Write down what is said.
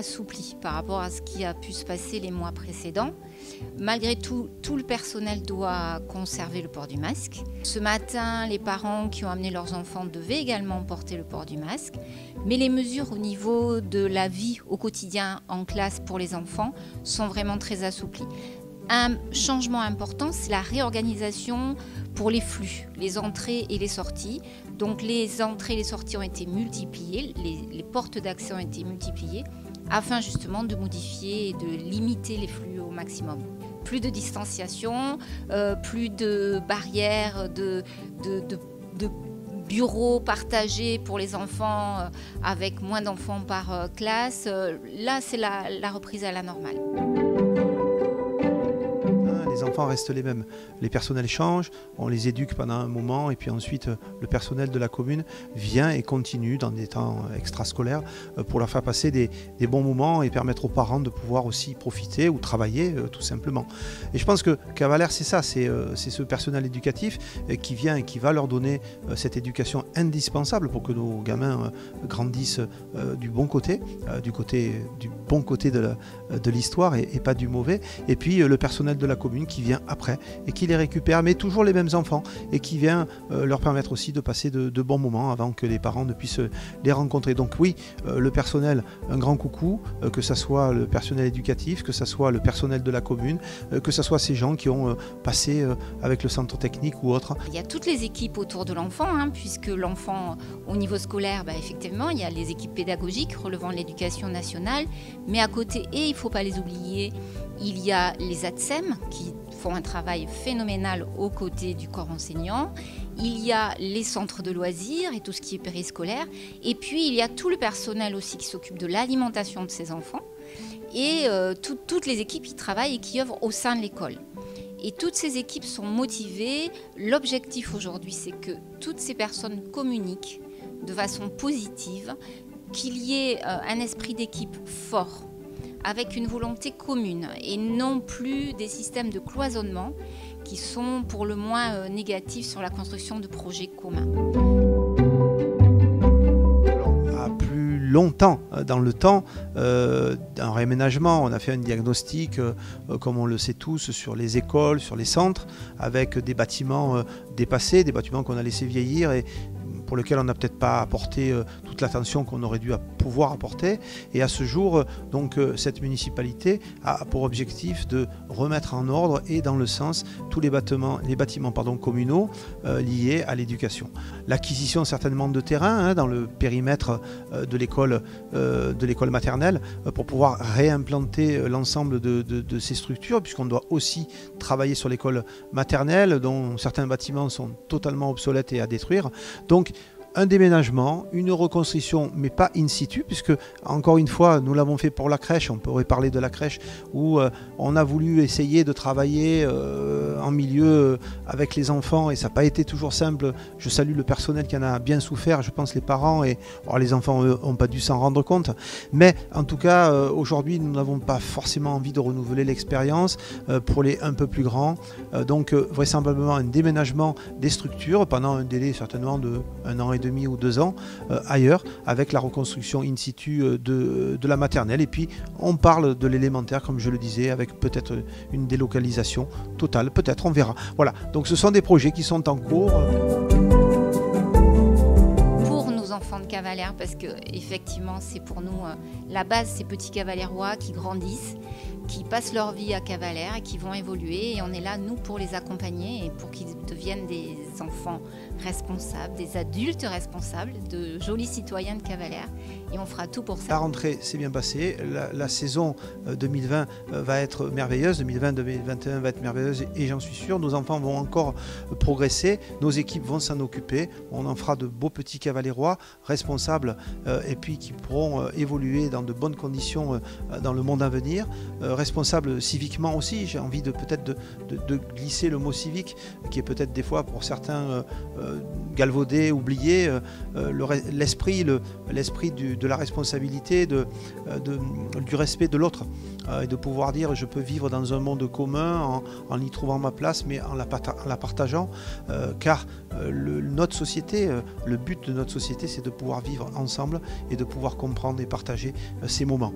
assoupli par rapport à ce qui a pu se passer les mois précédents. Malgré tout, tout le personnel doit conserver le port du masque. Ce matin, les parents qui ont amené leurs enfants devaient également porter le port du masque. Mais les mesures au niveau de la vie au quotidien en classe pour les enfants sont vraiment très assouplies. Un changement important, c'est la réorganisation pour les flux, les entrées et les sorties. Donc les entrées et les sorties ont été multipliées, les portes d'accès ont été multipliées, afin justement de modifier et de limiter les flux au maximum. Plus de distanciation, plus de barrières, de bureaux partagés pour les enfants avec moins d'enfants par classe. Là, c'est la reprise à la normale. Les enfants restent les mêmes. Les personnels changent, on les éduque pendant un moment et puis ensuite le personnel de la commune vient et continue dans des temps extrascolaires pour leur faire passer des bons moments et permettre aux parents de pouvoir aussi profiter ou travailler tout simplement. Et je pense que Cavalère, c'est ça, c'est ce personnel éducatif qui vient et qui va leur donner cette éducation indispensable pour que nos gamins grandissent du bon côté, du bon côté de l'histoire et pas du mauvais. Et puis le personnel de la commune qui vient après et qui les récupère, mais toujours les mêmes enfants, et qui vient leur permettre aussi de passer de bons moments avant que les parents ne puissent les rencontrer. Donc oui, le personnel, un grand coucou, que ce soit le personnel éducatif, que ce soit le personnel de la commune, que ce soit ces gens qui ont passé avec le centre technique ou autre. Il y a toutes les équipes autour de l'enfant, puisque l'enfant au niveau scolaire, effectivement, il y a les équipes pédagogiques relevant de l'éducation nationale, mais à côté, et il ne faut pas les oublier, il y a les ATSEM qui font un travail phénoménal aux côtés du corps enseignant. Il y a les centres de loisirs et tout ce qui est périscolaire. Et puis, il y a tout le personnel aussi qui s'occupe de l'alimentation de ces enfants. Et toutes les équipes qui travaillent et qui œuvrent au sein de l'école. Et toutes ces équipes sont motivées. L'objectif aujourd'hui, c'est que toutes ces personnes communiquent de façon positive, qu'il y ait un esprit d'équipe fort, avec une volonté commune et non plus des systèmes de cloisonnement qui sont pour le moins négatifs sur la construction de projets communs. À plus longtemps dans le temps, un réaménagement, on a fait un diagnostic, comme on le sait tous, sur les écoles, sur les centres, avec des bâtiments dépassés, des bâtiments qu'on a laissés vieillir et pour lequel on n'a peut-être pas apporté toute l'attention qu'on aurait dû pouvoir apporter. Et à ce jour, donc, cette municipalité a pour objectif de remettre en ordre et dans le sens tous les bâtiments communaux liés à l'éducation. L'acquisition certainement de terrain dans le périmètre de l'école maternelle pour pouvoir réimplanter l'ensemble de ces structures, puisqu'on doit aussi travailler sur l'école maternelle dont certains bâtiments sont totalement obsolètes et à détruire. Donc un déménagement, une reconstruction, mais pas in situ, puisque, encore une fois, nous l'avons fait pour la crèche, on pourrait parler de la crèche, où on a voulu essayer de travailler en milieu avec les enfants, et ça n'a pas été toujours simple. Je salue le personnel qui en a bien souffert, je pense les parents, et les enfants n'ont pas dû s'en rendre compte. Mais en tout cas, aujourd'hui, nous n'avons pas forcément envie de renouveler l'expérience pour les un peu plus grands. Donc, vraisemblablement, un déménagement des structures pendant un délai certainement de 1 an et demi ou 2 ans ailleurs, avec la reconstruction in situ de la maternelle. Et puis on parle de l'élémentaire, comme je le disais, avec peut-être une délocalisation totale, peut-être, on verra. Voilà, donc ce sont des projets qui sont en cours. Pour nos enfants de Cavalère, parce que effectivement c'est pour nous la base, ces petits cavalérois qui grandissent, qui passent leur vie à Cavalère et qui vont évoluer, et on est là, nous, pour les accompagner et pour qu'ils deviennent des enfants responsables, des adultes responsables, de jolis citoyens de Cavalère, et on fera tout pour ça. La rentrée s'est bien passée, la saison 2020 va être merveilleuse, 2020-2021 va être merveilleuse et j'en suis sûr, nos enfants vont encore progresser, nos équipes vont s'en occuper, on en fera de beaux petits cavalérois responsables et puis qui pourront évoluer dans de bonnes conditions dans le monde à venir, responsables civiquement aussi. J'ai envie de peut-être de glisser le mot civique, qui est peut-être des fois pour certains certains galvaudés, oubliés, l'esprit de la responsabilité, du respect de l'autre, et de pouvoir dire je peux vivre dans un monde commun en y trouvant ma place, mais en la partageant, car notre société, le but de notre société, c'est de pouvoir vivre ensemble et de pouvoir comprendre et partager ces moments.